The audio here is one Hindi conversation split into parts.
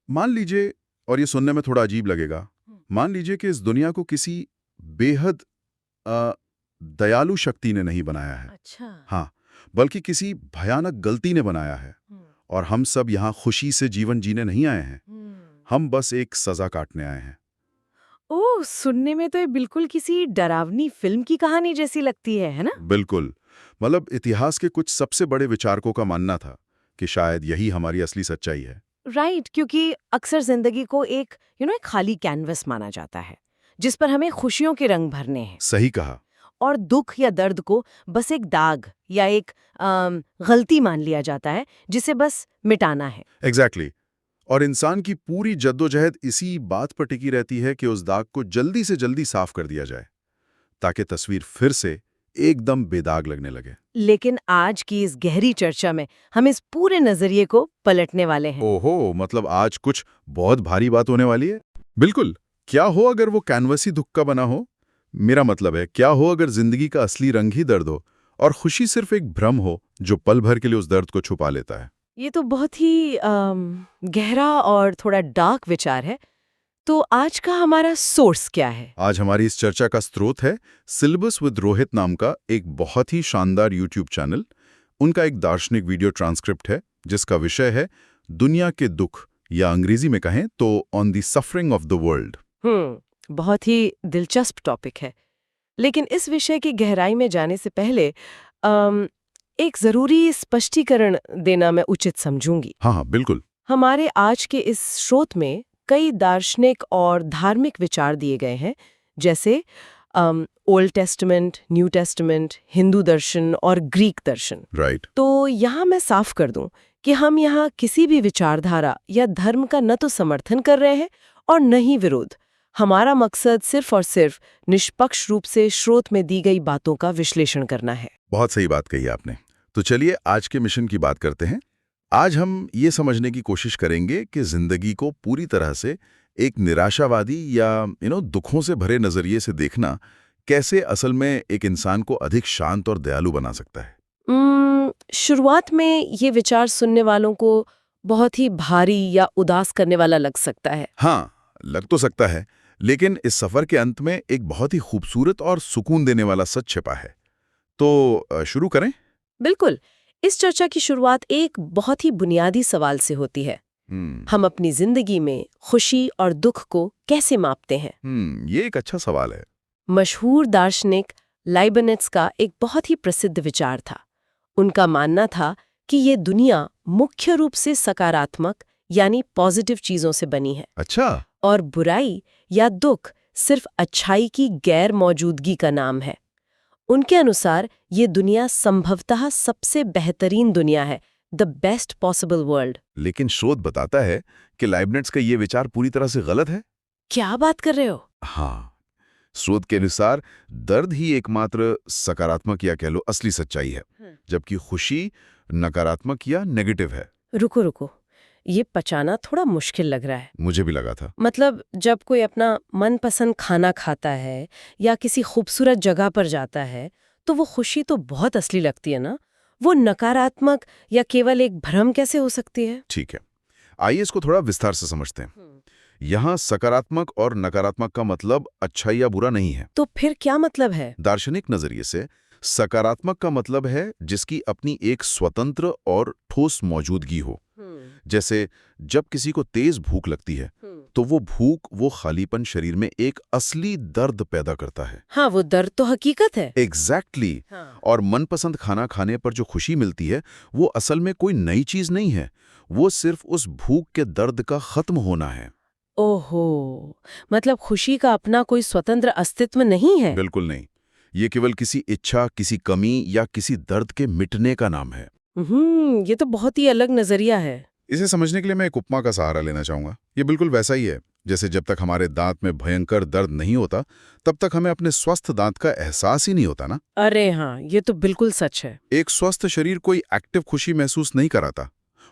मान लीजिए, और ये सुनने में थोड़ा अजीब लगेगा, मान लीजिए कि इस दुनिया को किसी बेहद अ, दयालु शक्ति ने नहीं बनाया है। अच्छा। हाँ, बल्कि किसी भयानक गलती ने बनाया है। और हम सब यहाँ खुशी से जीवन जीने नहीं आए हैं। हम बस एक सजा काटने आए हैं। ओह, सुनने में तो ये बिल्कुल किसी डरावनी फिल्म की कहानी जैसी लगती है ना? बिल्कुल। मतलब इतिहास के कुछ सबसे बड़े विचारकों का मानना था कि शायद यही हमारी असली सच्चाई है। राइट, क्योंकि अक्सर जिंदगी को एक एक खाली कैनवस माना जाता है जिस पर हमें खुशियों के रंग भरने हैं, सही कहा। और दुख या दर्द को बस एक दाग या एक गलती मान लिया जाता है जिसे बस मिटाना है। एग्जैक्टली। और इंसान की पूरी जद्दोजहद इसी बात पर टिकी रहती है कि उस दाग को जल्दी से जल्दी साफ कर दिया जाए, ताकि तस्वीर फिर से एकदम बेदाग लगने लगे। लेकिन आज की इस गहरी चर्चा में हम इस पूरे नजरिए को पलटने वाले हैं। ओहो, मतलब आज कुछ बहुत भारी बात होने वाली है। बिल्कुल। क्या हो अगर वो कैनवस ही दुख का बना हो? मेरा मतलब है, क्या हो अगर जिंदगी का असली रंग ही दर्द हो और खुशी सिर्फ एक भ्रम हो जो पल भर के लिए उस दर्द को छुपा लेता है? ये तो बहुत ही गहरा और थोड़ा डार्क विचार है। तो आज का हमारा सोर्स क्या है? आज हमारी इस चर्चा का स्रोत है सिलेबस विद रोहित नाम का एक बहुत ही शानदार यूट्यूब चैनल। उनका एक दार्शनिक वीडियो ट्रांसक्रिप्ट है जिसका विषय है दुनिया के दुख, या अंग्रेजी में कहें तो on the suffering of the world. बहुत ही दिलचस्प टॉपिक है। लेकिन इस विषय की गहराई में जाने से पहले एक जरूरी स्पष्टीकरण देना मैं उचित समझूंगी। हाँ हाँ, बिल्कुल। हमारे आज के इस स्रोत में कई दार्शनिक और धार्मिक विचार दिए गए हैं, जैसे old testament, new testament, Hindu दर्शन और ग्रीक दर्शन। राइट। तो यहाँ मैं साफ कर दूं कि हम यहाँ किसी भी विचारधारा या धर्म का न तो समर्थन कर रहे हैं और न ही विरोध। हमारा मकसद सिर्फ और सिर्फ निष्पक्ष रूप से स्रोत में दी गई बातों का विश्लेषण करना है। बहुत सही बात कही आपने। तो चलिए आज के मिशन की बात करते हैं। आज हम ये समझने की कोशिश करेंगे कि जिंदगी को पूरी तरह से एक निराशावादी या दुखों से भरे नजरिए से देखना कैसे असल में एक इंसान को अधिक शांत और दयालु बना सकता है। शुरुआत में ये विचार सुनने वालों को बहुत ही भारी या उदास करने वाला लग सकता है। हाँ, लग तो सकता है, लेकिन इस सफर के अंत में एक बहुत ही खूबसूरत और सुकून देने वाला सच छिपा है। तो शुरू करें? बिल्कुल। इस चर्चा की शुरुआत एक बहुत ही बुनियादी सवाल से होती है। हम अपनी जिंदगी में खुशी और दुख को कैसे मापते हैं? ये एक अच्छा सवाल है। मशहूर दार्शनिक लाइबनिट्ज का एक बहुत ही प्रसिद्ध विचार था। उनका मानना था कि ये दुनिया मुख्य रूप से सकारात्मक यानी पॉजिटिव चीजों से बनी है। अच्छा। और बुराई या दुख सिर्फ अच्छाई की गैर मौजूदगी का नाम है। उनके अनुसार ये दुनिया संभवतः सबसे बेहतरीन दुनिया है, द बेस्ट पॉसिबल वर्ल्ड। लेकिन शोध बताता है कि लाइबनिट्ज का ये विचार पूरी तरह से गलत है। क्या बात कर रहे हो? हाँ, शोध के अनुसार दर्द ही एकमात्र सकारात्मक या कह लो असली सच्चाई है, जबकि खुशी नकारात्मक या नेगेटिव है। रुको रुको, ये पचाना थोड़ा मुश्किल लग रहा है। मुझे भी लगा था। मतलब जब कोई अपना मनपसंद खाना खाता है या किसी खूबसूरत जगह पर जाता है तो वो खुशी तो बहुत असली लगती है ना, वो नकारात्मक या केवल एक भ्रम कैसे हो सकती है? ठीक है, आइए इसको थोड़ा विस्तार से समझते हैं। यहाँ सकारात्मक और नकारात्मक का मतलब अच्छा या बुरा नहीं है। तो फिर क्या मतलब है? दार्शनिक नजरिए से सकारात्मक का मतलब है जिसकी अपनी एक स्वतंत्र और ठोस मौजूदगी हो। जैसे जब किसी को तेज भूख लगती है तो वो भूख, वो खालीपन शरीर में एक असली दर्द पैदा करता है। हाँ, वो दर्द तो हकीकत है। एग्जैक्टली। और मनपसंद खाना खाने पर जो खुशी मिलती है वो असल में कोई नई चीज नहीं है, वो सिर्फ उस भूख के दर्द का खत्म होना है। ओहो, मतलब खुशी का अपना कोई स्वतंत्र अस्तित्व नहीं है? बिल्कुल नहीं, ये केवल किसी इच्छा, किसी कमी या किसी दर्द के मिटने का नाम है। ये तो बहुत ही अलग नजरिया है। इसे समझने के लिए मैं एक उपमा का सहारा लेना चाहूंगा। ये बिल्कुल वैसा ही है जैसे जब तक हमारे दांत में भयंकर दर्द नहीं होता तब तक हमें अपने स्वस्थ दांत का एहसास ही नहीं होता ना। अरे हाँ, ये तो बिल्कुल सच है। एक स्वस्थ शरीर कोई एक्टिव खुशी महसूस नहीं कराता,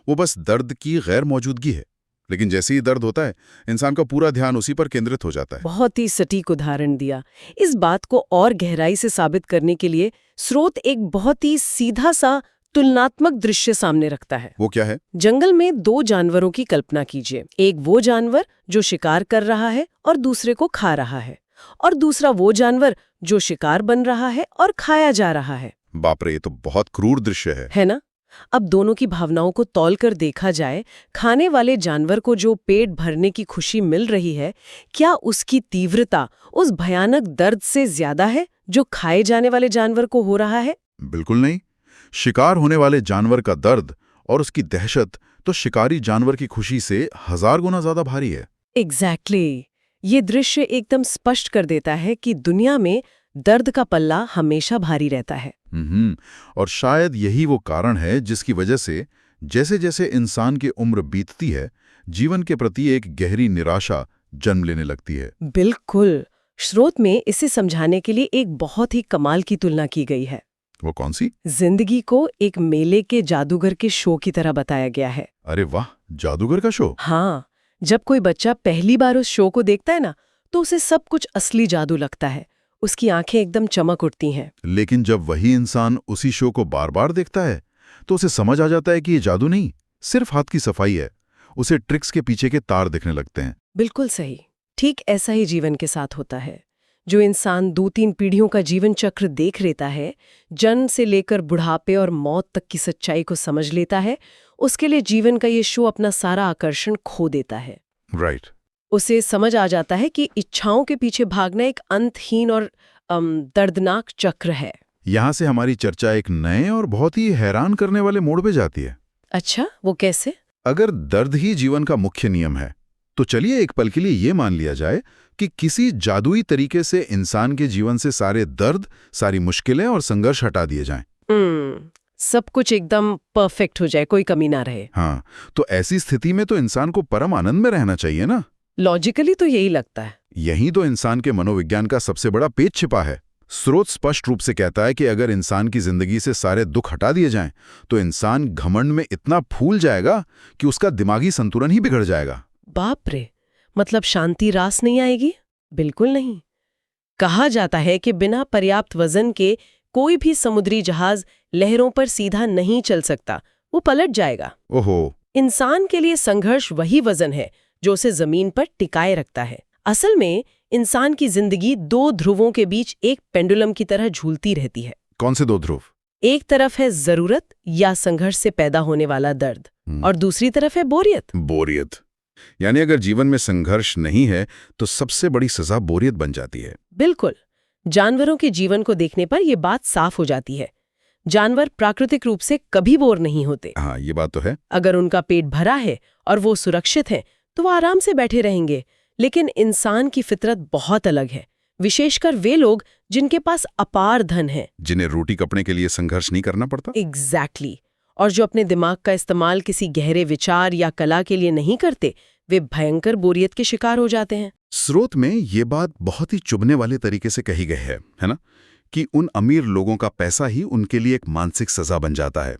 वो बस दर्द की गैर मौजूदगी है। लेकिन जैसे ही दर्द होता है इंसान का पूरा ध्यान उसी पर केंद्रित हो जाता है। बहुत ही सटीक उदाहरण दिया। इस बात को और गहराई से साबित करने के लिए स्रोत एक बहुत ही सीधा सा तुलनात्मक दृश्य सामने रखता है। वो क्या है? जंगल में दो जानवरों की कल्पना कीजिए। एक वो जानवर जो शिकार कर रहा है और दूसरे को खा रहा है, और दूसरा वो जानवर जो शिकार बन रहा है और खाया जा रहा है। बाप रे, ये तो बहुत क्रूर दृश्य है ना? अब दोनों की भावनाओं को तौलकर देखा जाए, खाने वाले जानवर को जो पेट भरने की खुशी मिल रही है, क्या उसकी तीव्रता उस भयानक दर्द से ज्यादा है जो खाए जाने वाले जानवर को हो रहा है? बिल्कुल नहीं। शिकार होने वाले जानवर का दर्द और उसकी दहशत तो शिकारी जानवर की खुशी से 1000 गुना ज्यादा भारी है। एग्जैक्टली। ये दृश्य एकदम स्पष्ट कर देता है कि दुनिया में दर्द का पल्ला हमेशा भारी रहता है। और शायद यही वो कारण है जिसकी वजह से जैसे जैसे इंसान की उम्र बीतती है, जीवन के प्रति एक गहरी निराशा जन्म लेने लगती है। बिल्कुल। स्रोत में इसे समझाने के लिए एक बहुत ही कमाल की तुलना की गई है। वो कौन सी? जिंदगी को एक मेले के जादूगर के शो की तरह बताया गया है। अरे वाह, जादूगर का शो? हाँ, जब कोई बच्चा पहली बार उस शो को देखता है ना, तो उसे सब कुछ असली जादू लगता है। उसकी आंखें एकदम चमक उठती हैं। लेकिन जब वही इंसान उसी शो को बार बार देखता है तो उसे समझ आ जाता है कि ये जादू नहीं, सिर्फ हाथ की सफाई है। उसे ट्रिक्स के पीछे के तार दिखने लगते हैं। बिल्कुल सही। ठीक ऐसा ही जीवन के साथ होता है। जो इंसान 2-3 पीढ़ियों का जीवन चक्र देख लेता है, जन्म से लेकर बुढ़ापे और मौत तक की सच्चाई को समझ लेता है, उसके लिए जीवन का ये शो अपना सारा आकर्षण खो देता है। राइट। उसे समझ आ जाता है कि इच्छाओं के पीछे भागना एक अंतहीन और दर्दनाक चक्र है। यहाँ से हमारी चर्चा एक नए और बहुत ही हैरान करने वाले मोड़ पे जाती है। अच्छा, वो कैसे? अगर दर्द ही जीवन का मुख्य नियम है, तो चलिए एक पल के लिए ये मान लिया जाए कि किसी जादुई तरीके से इंसान के जीवन से सारे दर्द, सारी मुश्किलें और संघर्ष हटा दिए जाएं। सब कुछ एकदम परफेक्ट हो जाए, कोई कमी ना रहे। हाँ, तो ऐसी स्थिति में तो इंसान को परम आनंद में रहना चाहिए ना? लॉजिकली तो यही लगता है। यही तो इंसान के मनोविज्ञान का सबसे बड़ा पेच छिपा है। स्रोत स्पष्ट रूप से कहता है कि अगर इंसान की जिंदगी से सारे दुख हटा दिए जाएं, तो इंसान घमंड में इतना फूल जाएगा कि उसका दिमागी संतुलन ही बिगड़ जाएगा। बाप रे, मतलब शांति रास नहीं आएगी? बिल्कुल नहीं। कहा जाता है कि बिना पर्याप्त वजन के कोई भी समुद्री जहाज लहरों पर सीधा नहीं चल सकता, वो पलट जाएगा। ओहो। इंसान के लिए संघर्ष वही वजन है जो उसे जमीन पर टिकाए रखता है। असल में इंसान की जिंदगी 2 ध्रुवों के बीच एक पेंडुलम की तरह झूलती रहती है। कौन से 2 ध्रुव? एक तरफ है जरूरत या संघर्ष से पैदा होने वाला दर्द, और दूसरी तरफ है बोरियत। बोरियत। यानी अगर जीवन में संघर्ष नहीं है तो सबसे बड़ी सजा बोरियत बन जाती है। बिल्कुल। जानवरों के जीवन को देखने पर यह बात साफ हो जाती है। जानवर प्राकृतिक रूप से कभी बोर नहीं होते। हाँ, ये बात तो है। अगर उनका पेट भरा है और वो सुरक्षित है तो वो आराम से बैठे रहेंगे। लेकिन इंसान की फितरत बहुत अलग है, विशेषकर वे लोग जिनके पास अपार धन है, जिन्हें रोटी कपड़े के लिए संघर्ष नहीं करना पड़ता। एग्जैक्टली। और जो अपने दिमाग का इस्तेमाल किसी गहरे विचार या कला के लिए नहीं करते, वे भयंकर बोरियत के शिकार हो जाते हैं। स्रोत में ये बात बहुत ही चुभने वाले तरीके से कही गई है ना, कि उन अमीर लोगों का पैसा ही उनके लिए एक मानसिक सजा बन जाता है।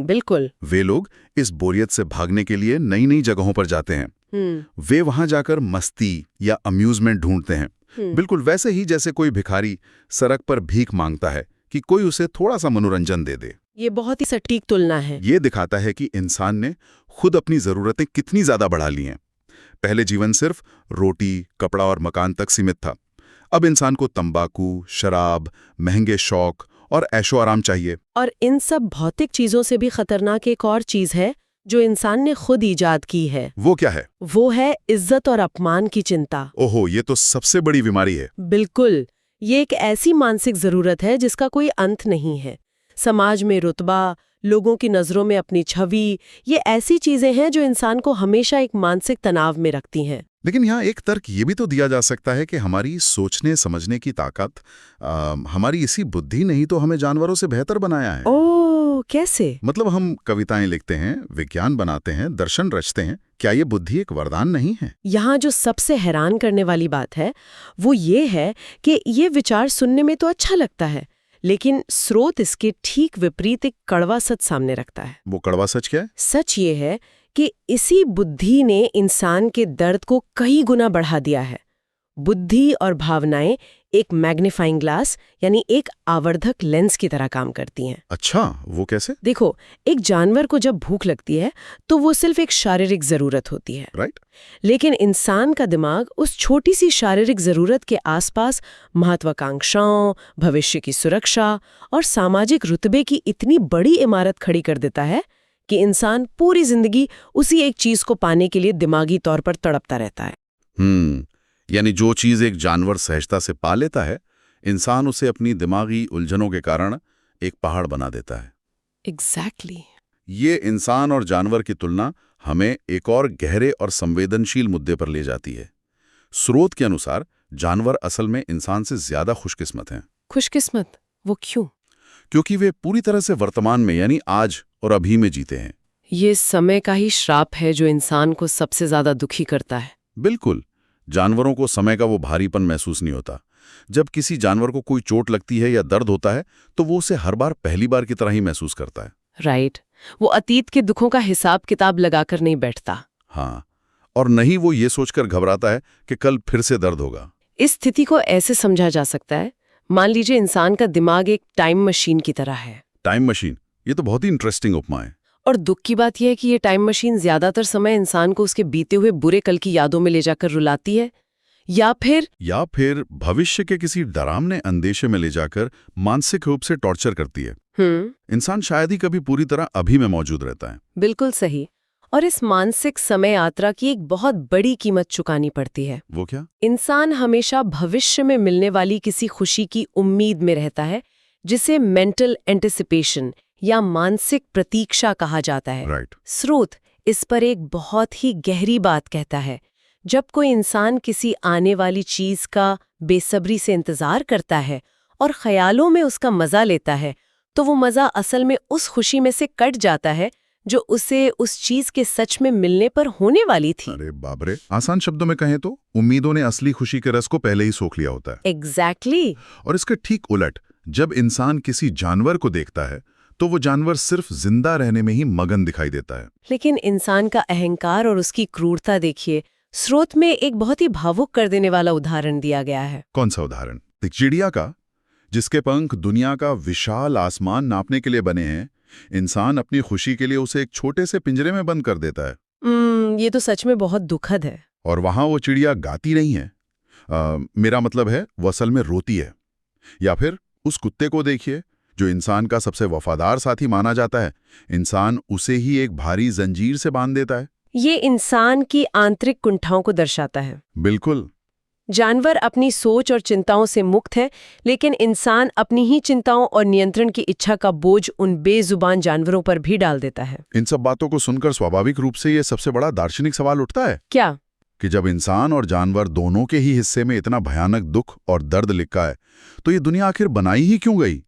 बिल्कुल। वे लोग इस बोरियत से भागने के लिए नई नई जगहों पर जाते हैं। वे वहां जाकर मस्ती या अम्यूजमेंट ढूंढते हैं। बिल्कुल वैसे ही जैसे कोई भिखारी सड़क पर भीख मांगता है कि कोई उसे थोड़ा सा मनोरंजन दे दे। ये बहुत ही सटीक तुलना है। ये दिखाता है कि इंसान ने खुद अपनी जरूरतें कितनी ज्यादा बढ़ा ली हैं। पहले जीवन सिर्फ रोटी, कपड़ा और मकान तक सीमित था। अब इंसान को तंबाकू, शराब, महंगे शौक और ऐशो आराम चाहिए। और इन सब भौतिक चीजों से भी खतरनाक एक और चीज है जो इंसान ने खुद ईजाद की है। वो क्या है? वो है इज्जत और अपमान की चिंता। ओहो, ये तो सबसे बड़ी बीमारी है। बिल्कुल। ये एक ऐसी मानसिक जरूरत है जिसका कोई अंत नहीं है। समाज में रुतबा, लोगों की नजरों में अपनी छवि, ये ऐसी चीजें हैं जो इंसान को हमेशा एक मानसिक तनाव में रखती हैं। लेकिन यहाँ एक तर्क ये भी तो दिया जा सकता है कि हमारी सोचने समझने की ताकत, हमारी इसी बुद्धि ने ही तो हमें जानवरों से बेहतर बनाया है। ओह, कैसे? मतलब हम कविताएं लिखते हैं, विज्ञान बनाते हैं, दर्शन रचते हैं, क्या ये बुद्धि एक वरदान नहीं है? यहाँ जो सबसे हैरान करने वाली बात है वो ये है कि ये विचार सुनने में तो अच्छा लगता है, लेकिन स्रोत इसके ठीक विपरीत एक कड़वा सच सामने रखता है। वो कड़वा सच क्या है? सच ये है कि इसी बुद्धि ने इंसान के दर्द को कई गुना बढ़ा दिया है। बुद्धि और भावनाएं एक मैग्नीफाइंग ग्लास यानी एक आवर्धक लेंस की तरह काम करती हैं। अच्छा, वो कैसे? देखो, एक जानवर को जब भूख लगती है तो वो सिर्फ एक शारीरिक जरूरत होती है, राइट? लेकिन इंसान का दिमाग उस छोटी सी शारीरिक जरूरत के आसपास महत्वाकांक्षाओं, भविष्य की सुरक्षा और सामाजिक रुतबे की इतनी बड़ी इमारत खड़ी कर देता है कि इंसान पूरी जिंदगी उसी एक चीज को पाने के लिए दिमागी तौर पर तड़पता रहता है। यानी जो चीज एक जानवर सहजता से पा लेता है, इंसान उसे अपनी दिमागी उलझनों के कारण एक पहाड़ बना देता है। एग्जैक्टली। ये इंसान और जानवर की तुलना हमें एक और गहरे और संवेदनशील मुद्दे पर ले जाती है। स्रोत के अनुसार जानवर असल में इंसान से ज्यादा खुशकिस्मत हैं। खुशकिस्मत? वो क्यों? क्योंकि वे पूरी तरह से वर्तमान में यानी आज और अभी में जीते हैं। ये समय का ही श्राप है जो इंसान को सबसे ज्यादा दुखी करता है। बिल्कुल। जानवरों को समय का वो भारीपन महसूस नहीं होता। जब किसी जानवर को कोई चोट लगती है या दर्द होता है तो वो उसे हर बार पहली बार की तरह ही महसूस करता है। राइट। वो अतीत के दुखों का हिसाब किताब लगाकर नहीं बैठता। हाँ, और नहीं वो ये सोचकर घबराता है कि कल फिर से दर्द होगा। इस स्थिति को ऐसे समझा जा सकता है, मान लीजिए इंसान का दिमाग एक टाइम मशीन की तरह है। टाइम मशीन, ये तो बहुत ही इंटरेस्टिंग उपमा है। और दुख की बात यह है कि ये टाइम मशीन ज्यादातर समय इंसान को उसके बीते हुए बुरे कल की यादों में ले जाकर रुलाती है, या फिर भविष्य के किसी डरावने अंदेशे में ले जाकर मानसिक रूप से टॉर्चर करती है। इंसान शायद ही कभी पूरी तरह अभी में मौजूद रहता है। बिल्कुल सही। और इस मानसिक समय यात्रा की एक बहुत बड़ी कीमत चुकानी पड़ती है। वो क्या? इंसान हमेशा भविष्य में मिलने वाली किसी खुशी की उम्मीद में रहता है, जिसे मेंटल एंटिसिपेशन या मानसिक प्रतीक्षा कहा जाता है। राइट। स्रोत इस पर एक बहुत ही गहरी बात कहता है। जब कोई इंसान किसी आने वाली चीज का बेसब्री से इंतजार करता है और ख्यालों में उसका मजा लेता है, तो वो मजा असल में उस खुशी में से कट जाता है जो उसे उस चीज के सच में मिलने पर होने वाली थी। अरे बाप रे, आसान शब्दों में कहें तो उम्मीदों ने असली खुशी के रस को पहले ही सोख लिया होता है। एग्जैक्टली। और इसके ठीक उलट, जब इंसान किसी जानवर को देखता है तो वो जानवर सिर्फ जिंदा रहने में ही मगन दिखाई देता है। लेकिन इंसान का अहंकार और उसकी क्रूरता देखिए। स्रोत में एक बहुत ही भावुक कर देने वाला उदाहरण दिया गया है। कौन सा उदाहरण? एक चिड़िया का, जिसके पंख दुनिया का विशाल आसमान नापने के लिए बने हैं। इंसान अपनी खुशी के लिए उसे एक छोटे से पिंजरे में बंद कर देता है। ये तो सच में बहुत दुखद है। और वहां वो चिड़िया गाती नहीं है, मेरा मतलब है वो असल में रोती है। या फिर उस कुत्ते को देखिए जो इंसान का सबसे वफादार साथी माना जाता है। इंसान उसे ही एक भारी जंजीर से बांध देता है। ये इंसान की आंतरिक कुंठाओं को दर्शाता है। बिल्कुल। जानवर अपनी सोच और चिंताओं से मुक्त है, लेकिन इंसान अपनी ही चिंताओं और नियंत्रण की इच्छा का बोझ उन बेजुबान जानवरों पर भी डाल देता है। इन सब बातों को सुनकर स्वाभाविक रूप से ये सबसे बड़ा दार्शनिक सवाल उठता है। क्या? कि जब इंसान और जानवर दोनों के ही हिस्से में इतना भयानक दुख और दर्द लिखा है, तो ये दुनिया आखिर बनाई ही क्यों गई?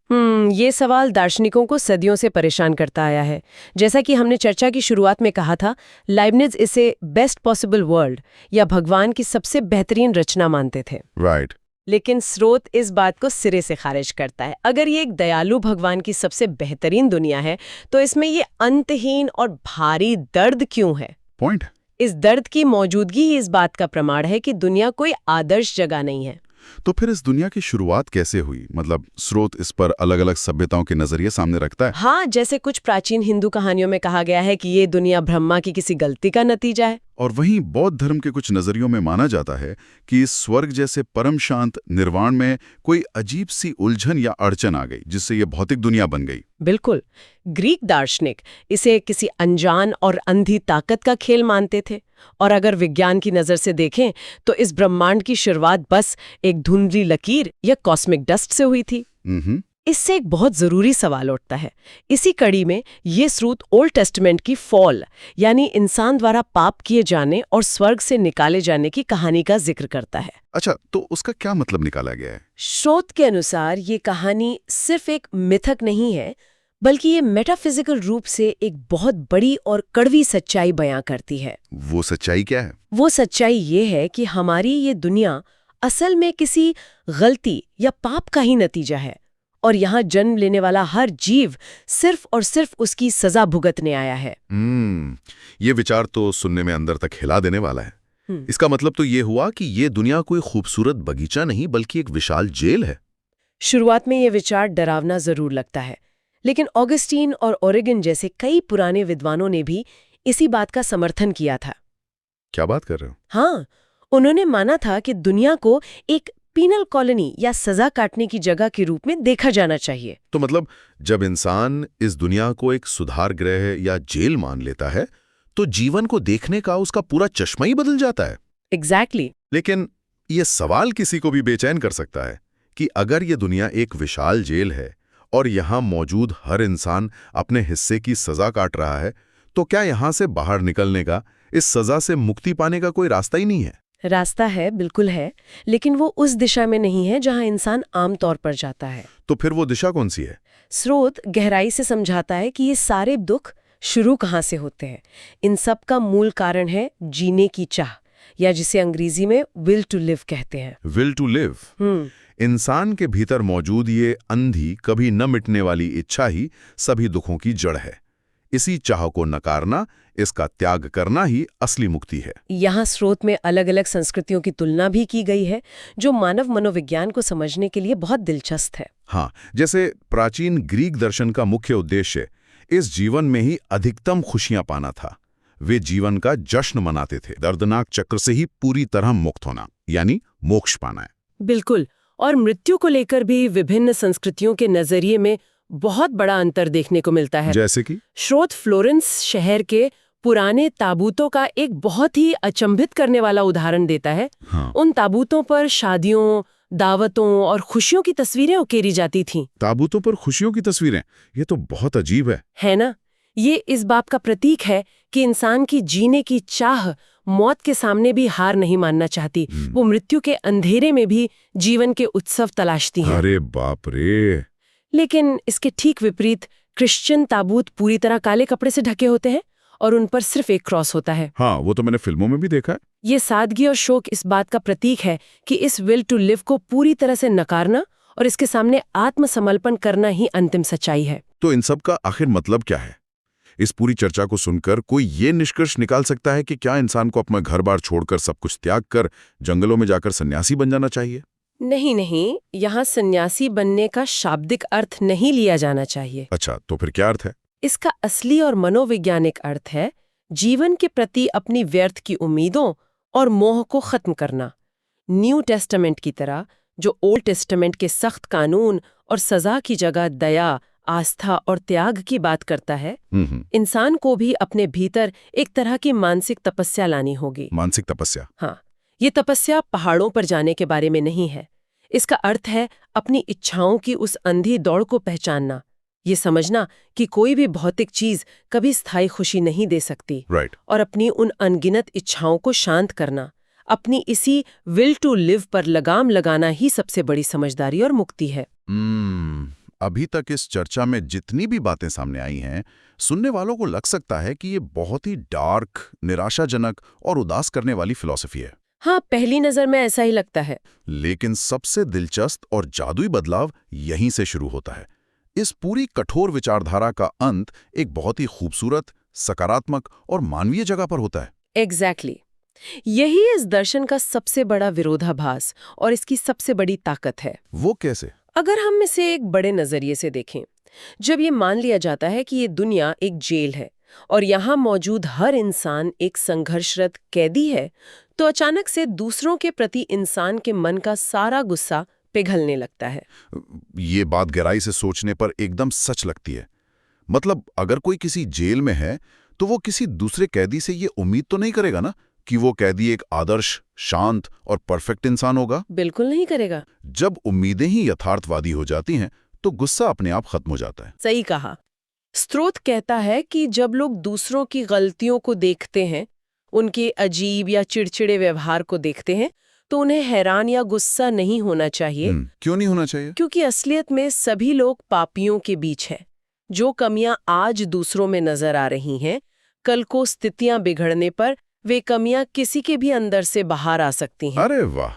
ये सवाल दार्शनिकों को सदियों से परेशान करता आया है। जैसा कि हमने चर्चा की शुरुआत में कहा था, लाइबनिज इसे बेस्ट पॉसिबल वर्ल्ड या भगवान की सबसे बेहतरीन रचना मानते थे। राइट। लेकिन स्रोत इस बात को सिरे से खारिज करता है। अगर ये एक दयालु भगवान की सबसे बेहतरीन दुनिया है, तो इसमें ये अंतहीन और भारी दर्द क्यों है? पॉइंट। इस दर्द की मौजूदगी ही इस बात का प्रमाण है कि दुनिया कोई आदर्श जगह नहीं है। तो फिर इस दुनिया की शुरुआत कैसे हुई? मतलब स्रोत इस पर अलग अलग सभ्यताओं के नजरिए सामने रखता है। हाँ, जैसे कुछ प्राचीन हिंदू कहानियों में कहा गया है कि ये दुनिया ब्रह्मा की किसी गलती का नतीजा है। और वहीं बौद्ध धर्म के कुछ नजरियों में माना जाता है कि इस स्वर्ग जैसे परम शांत निर्वाण में कोई अजीब सी उलझन या अड़चन आ गई, जिससे ये भौतिक दुनिया बन गई। बिल्कुल। ग्रीक दार्शनिक इसे किसी अनजान और अंधी ताकत का खेल मानते थे। और अगर विज्ञान की नजर से देखें तो इस ब्रह्मांड की शुरुआत बस एक धुंधली लकीर या कॉस्मिक डस्ट से हुई थी। इससे एक बहुत जरूरी सवाल उठता है। इसी कड़ी में ये स्रोत ओल्ड टेस्टामेंट की फॉल यानी इंसान द्वारा पाप किए जाने और स्वर्ग से निकाले जाने की कहानी का जिक्र करता है। अच्छा, तो उसका क्या मतलब निकाला गया है? स्रोत के अनुसार ये कहानी सिर्फ एक मिथक नहीं है, बल्कि ये मेटाफिजिकल रूप से एक बहुत बड़ी और कड़वी सच्चाई बयां करती है। वो सच्चाई क्या है? वो सच्चाई ये है कि हमारी ये दुनिया असल में किसी गलती या पाप का ही नतीजा है, और यहाँ जन्म लेने वाला हर जीव सिर्फ और सिर्फ उसकी सजा भुगतने आया है। ये विचार तो सुनने में अंदर तक हिला देने वाला है। इसका मतलब तो ये हुआ कि ये दुनिया कोई खूबसूरत बगीचा नहीं बल्कि एक विशाल जेल है। शुरुआत में ये विचार डरावना जरूर लगता है, लेकिन ऑगस्टीन और ओरिगन जैसे कई पुराने विद्वानों ने भी इसी बात का समर्थन किया था। क्या बात कर रहे हो? हाँ, उन्होंने माना था कि दुनिया को एक पीनल कॉलोनी या सजा काटने की जगह के रूप में देखा जाना चाहिए। तो मतलब जब इंसान इस दुनिया को एक सुधार गृह या जेल मान लेता है तो जीवन को देखने का उसका पूरा चश्मा ही बदल जाता है। एग्जैक्टली। लेकिन ये सवाल किसी को भी बेचैन कर सकता है कि अगर ये दुनिया एक विशाल जेल है और यहाँ मौजूद हर इंसान अपने हिस्से की सजा काट रहा है, तो क्या यहाँ से बाहर निकलने का, इस सजा से मुक्ति पाने का कोई रास्ता ही नहीं है? रास्ता है, बिल्कुल है, लेकिन वो उस दिशा में नहीं है जहां इंसान आमतौर पर जाता है। तो फिर वो दिशा कौन सी है? स्रोत गहराई से समझाता है कि ये सारे दुख शुरू कहाँ से होते हैं। इन सब का मूल कारण है जीने की चाह, या जिसे अंग्रेजी में विल टू लिव कहते हैं। Will to live. इंसान के भीतर मौजूद ये अंधी, कभी न मिटने वाली इच्छा ही सभी दुखों की जड़ है। इसी चाह को नकारना, इसका त्याग करना ही असली मुक्ति है। यहाँ स्रोत में अलग अलग संस्कृतियों की तुलना भी की गई है, जो मानव मनोविज्ञान को समझने के लिए बहुत दिलचस्प है। हाँ, जैसे प्राचीन ग्रीक दर्शन का मुख्य उद्देश्य इस जीवन में ही अधिकतम खुशियां पाना था। वे जीवन का जश्न मनाते थे, दर्दनाक चक्र से ही पूरी तरह मुक्त होना, यानी मोक्ष पाना है। बिल्कुल। और मृत्यु को लेकर भी विभिन्न संस्कृतियों के नजरिए में बहुत बड़ा अंतर देखने को मिलता है। जैसे कि स्रोत फ्लोरेंस शहर के पुराने ताबूतों का एक बहुत ही अचंभित करने वाला उदाहरण देता है। हाँ। उन ताबूतों पर शादियों, दावतों और खुशियों की तस्वीरें उकेरी जाती थीं। ताबूतों पर खुशियों की तस्वीरें, ये तो बहुत अजीब है ना? ये इस बात का प्रतीक है कि इंसान की जीने की चाह मौत के सामने भी हार नहीं मानना चाहती। वो मृत्यु के अंधेरे में भी जीवन के उत्सव तलाशती है। अरे बाप रे! लेकिन इसके ठीक विपरीत क्रिश्चियन ताबूत पूरी तरह काले कपड़े से ढके होते हैं और उन पर सिर्फ एक क्रॉस होता है। हाँ, वो तो मैंने फिल्मों में भी देखा है। ये सादगी और शोक इस बात का प्रतीक है कि इस विल टू लिव को पूरी तरह से नकारना और इसके सामने आत्मसमर्पण करना ही अंतिम सच्चाई है। तो इन सब का आखिर मतलब क्या है? इस पूरी चर्चा को सुनकर कोई ये निष्कर्ष निकाल सकता है कि क्या इंसान को अपना घर-बार छोड़कर, सब कुछ त्याग कर जंगलों में जाकर सन्यासी बन जाना चाहिए? नहीं, यहाँ सन्यासी बनने का शाब्दिक अर्थ नहीं लिया जाना चाहिए। अच्छा, तो फिर क्या अर्थ है? इसका असली और मनोवैज्ञानिक अर्थ है जीवन के प्रति अपनी व्यर्थ की उम्मीदों और मोह को खत्म करना। न्यू टेस्टामेंट की तरह, जो ओल्ड टेस्टामेंट के सख्त कानून और सजा की जगह दया, आस्था और त्याग की बात करता है, इंसान को भी अपने भीतर एक तरह की मानसिक तपस्या लानी होगी। मानसिक तपस्या? हाँ, ये तपस्या पहाड़ों पर जाने के बारे में नहीं है। इसका अर्थ है अपनी इच्छाओं की उस अंधी दौड़ को पहचानना, ये समझना कि कोई भी भौतिक चीज कभी स्थायी खुशी नहीं दे सकती। राइट। और अपनी उन अनगिनत इच्छाओं को शांत करना, अपनी इसी विल टू लिव पर लगाम लगाना ही सबसे बड़ी समझदारी और मुक्ति है। अभी तक इस चर्चा में जितनी भी बातें सामने आई हैं, सुनने वालों को लग सकता है कि ये बहुत ही डार्क, निराशाजनक और उदास करने वाली फिलॉसफी है। हाँ, पहली नजर में ऐसा ही लगता है। लेकिन सबसे दिलचस्प और जादुई बदलाव यहीं से शुरू होता है। इस पूरी कठोर विचारधारा का अंत एक बहुत ही खूबसूरत, सकारात्मक और मानवीय जगह पर होता है। एग्जैक्टली। यही इस दर्शन का सबसे बड़ा विरोधाभास और इसकी सबसे बड़ी ताकत है। वो कैसे? अगर हम इसे एक बड़े नजरिए से देखें, जब ये मान लिया जाता है कि ये दुनिया एक जेल है और यहाँ मौजूद हर इंसान एक संघर्षरत कैदी है, तो अचानक से दूसरों के प्रति इंसान के मन का सारा गुस्सा पिघलने लगता है। ये बात गहराई से सोचने पर एकदम सच लगती है। मतलब अगर कोई किसी जेल में है तो वो किसी दूसरे कैदी से ये उम्मीद तो नहीं करेगा ना कि वो कैदी एक आदर्श, शांत और परफेक्ट इंसान होगा। बिल्कुल नहीं करेगा। जब उम्मीदें ही यथार्थवादी हो जाती हैं तो गुस्सा अपने आप खत्म हो जाता है। सही कहा। स्रोत कहता है कि जब लोग दूसरों की गलतियों को देखते हैं, उनके अजीब या चिड़चिड़े व्यवहार को देखते हैं, तो उन्हें हैरान या गुस्सा नहीं होना चाहिए। क्यों नहीं होना चाहिए? क्योंकि असलियत में सभी लोग पापियों के बीच हैं। जो कमियां आज दूसरों में नजर आ रही हैं, कल को स्थितियां बिगड़ने पर वे कमियां किसी के भी अंदर से बाहर आ सकती हैं। अरे वाह,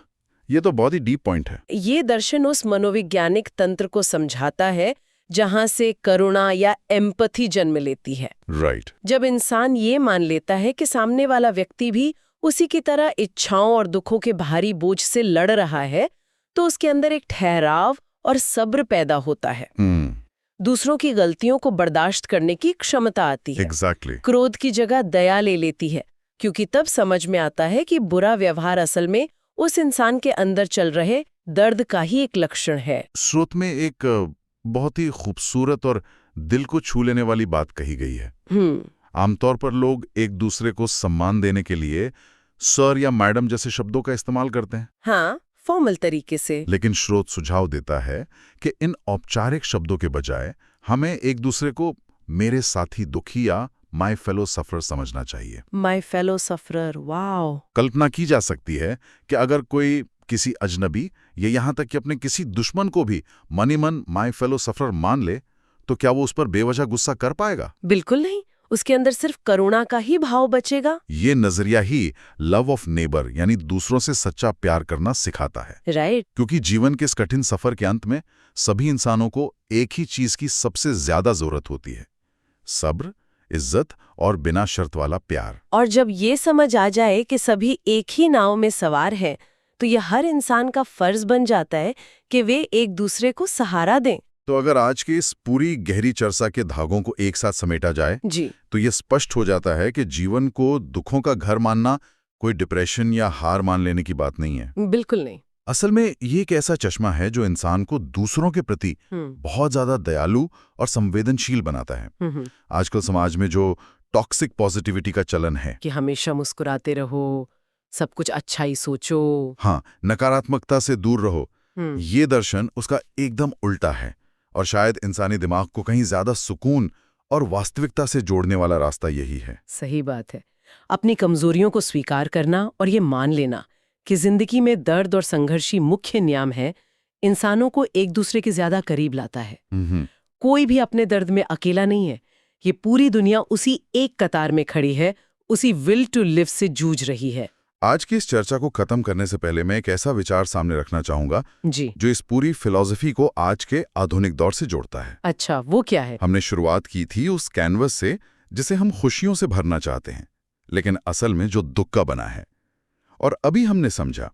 ये तो बहुत ही डीप पॉइंट है। ये दर्शन उस मनोवैज्ञानिक तंत्र को समझाता है जहां से करुणा या एम्पैथी जन्म लेती है। राइट। जब इंसान ये मान लेता है कि सामने वाला व्यक्ति भी उसी की तरह इच्छाओं और दुखों के भारी बोझ से लड़ रहा है तो उसके अंदर एक ठहराव और सब्र पैदा होता है। दूसरों की गलतियों को बर्दाश्त करने की क्षमता आती है। एग्जैक्टली। क्रोध की जगह दया ले लेती है, क्योंकि तब समझ में आता है कि बुरा व्यवहार असल में उस इंसान के अंदर चल रहे दर्द का ही एक लक्षण है। स्रोत में एक बहुत ही खूबसूरत और दिल को छू लेने वाली बात कही गई है। आमतौर पर लोग एक दूसरे को सम्मान देने के लिए सर या मैडम जैसे शब्दों का इस्तेमाल करते हैं। हाँ, फॉर्मल तरीके से। लेकिन स्रोत सुझाव देता है कि इन औपचारिक शब्दों के बजाय हमें एक दूसरे को मेरे साथी दुखी या माय फेलो सफरर समझना चाहिए। My fellow sufferer, wow. कल्पना की जा सकती है कि अगर कोई किसी अजनबी या यहाँ तक कि अपने किसी दुश्मन को भी मनी मन माय फेलो सफरर मान ले, तो क्या वो उस पर बेवजह गुस्सा कर पाएगा? बिल्कुल नहीं। उसके अंदर सिर्फ करुणा का ही भाव बचेगा। ये नजरिया ही लव ऑफ नेबर यानी दूसरों से सच्चा प्यार करना सिखाता है। राइट। क्योंकि जीवन के इस कठिन सफर के अंत में सभी इंसानों को एक ही चीज की सबसे ज्यादा जरूरत होती है, सब्र, इज्जत और बिना शर्त वाला प्यार। और जब ये समझ आ जाए कि सभी एक ही नाव में सवार हैं, तो ये हर इंसान का फर्ज बन जाता है कि वे एक दूसरे को सहारा दें। तो अगर आज की इस पूरी गहरी चर्चा के धागों को एक साथ समेटा जाए जी, तो ये स्पष्ट हो जाता है कि जीवन को दुखों का घर मानना कोई डिप्रेशन या हार मान लेने की बात नहीं है। बिल्कुल नहीं। असल में ये एक ऐसा चश्मा है जो इंसान को दूसरों के प्रति बहुत ज्यादा दयालु और संवेदनशील बनाता है। आजकल समाज में जो टॉक्सिक पॉजिटिविटी का चलन है कि हमेशा मुस्कुराते रहो, सब कुछ अच्छा ही सोचो, हाँ, नकारात्मकता से दूर रहो, ये दर्शन उसका एकदम उल्टा है और शायद इंसानी दिमाग को कहीं ज्यादा सुकून और वास्तविकता से जोड़ने वाला रास्ता यही है। सही बात है। अपनी कमजोरियों को स्वीकार करना और ये मान लेना कि जिंदगी में दर्द और संघर्ष ही मुख्य नियम है, इंसानों को एक दूसरे के ज्यादा करीब लाता है। कोई भी अपने दर्द में अकेला नहीं है। ये पूरी दुनिया उसी एक कतार में खड़ी है, उसी विल टू लिव से जूझ रही है। आज की इस चर्चा को खत्म करने से पहले मैं एक ऐसा विचार सामने रखना चाहूंगा जी, जो इस पूरी फिलॉसफी को आज के आधुनिक दौर से जोड़ता है। अच्छा, वो क्या है? हमने शुरुआत की थी उस कैनवस से जिसे हम खुशियों से भरना चाहते हैं, लेकिन असल में जो दुख का बना है। और अभी हमने समझा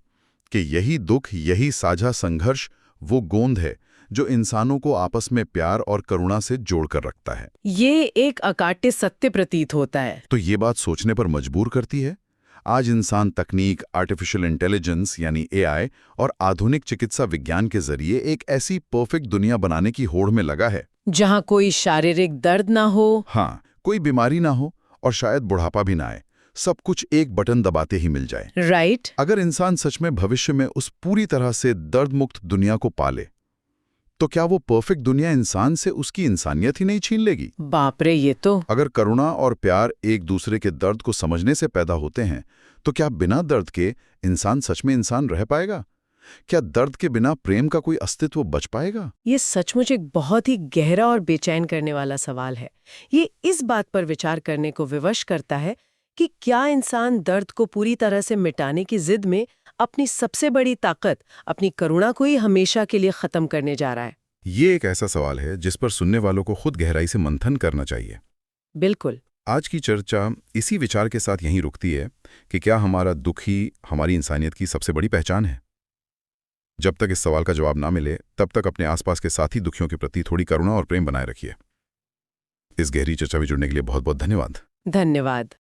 कि यही दुख, यही साझा संघर्ष वो गोंद है जो इंसानों को आपस में प्यार और करुणा से जोड़कर रखता है। ये एक अकाट्य सत्य प्रतीत होता है। तो ये बात सोचने पर मजबूर करती है। आज इंसान तकनीक, आर्टिफिशियल इंटेलिजेंस यानी एआई और आधुनिक चिकित्सा विज्ञान के जरिए एक ऐसी परफेक्ट दुनिया बनाने की होड़ में लगा है जहां कोई शारीरिक दर्द ना हो, हाँ, कोई बीमारी ना हो और शायद बुढ़ापा भी ना आए, सब कुछ एक बटन दबाते ही मिल जाए। राइट। अगर इंसान सच में भविष्य में उस पूरी तरह से दर्द मुक्त दुनिया को पाले, तो क्या वो परफेक्ट दुनिया इंसान से उसकी इंसानियत ही नहीं छीन लेगी? बाप रे, ये तो। अगर करुणा और प्यार एक दूसरे के दर्द को समझने से पैदा होते हैं, तो क्या बिना दर्द के इंसान सच में इंसान रह पाएगा? क्या दर्द के बिना प्रेम का कोई अस्तित्व बच पाएगा? ये सचमुच एक बहुत ही गहरा और बेचैन करने वाला सवाल है। ये इस बात पर विचार करने को विवश करता है कि क्या इंसान दर्द को पूरी तरह से मिटाने की जिद में अपनी सबसे बड़ी ताकत, अपनी करुणा को ही हमेशा के लिए खत्म करने जा रहा है? ये एक ऐसा सवाल है जिस पर सुनने वालों को खुद गहराई से मंथन करना चाहिए। बिल्कुल। आज की चर्चा इसी विचार के साथ यहीं रुकती है कि क्या हमारा दुख ही हमारी इंसानियत की सबसे बड़ी पहचान है? जब तक इस सवाल का जवाब ना मिले, तब तक अपने आसपास के साथी दुखियों के प्रति थोड़ी करुणा और प्रेम बनाए रखिए। इस गहरी चर्चा में जुड़ने के लिए बहुत बहुत धन्यवाद। धन्यवाद।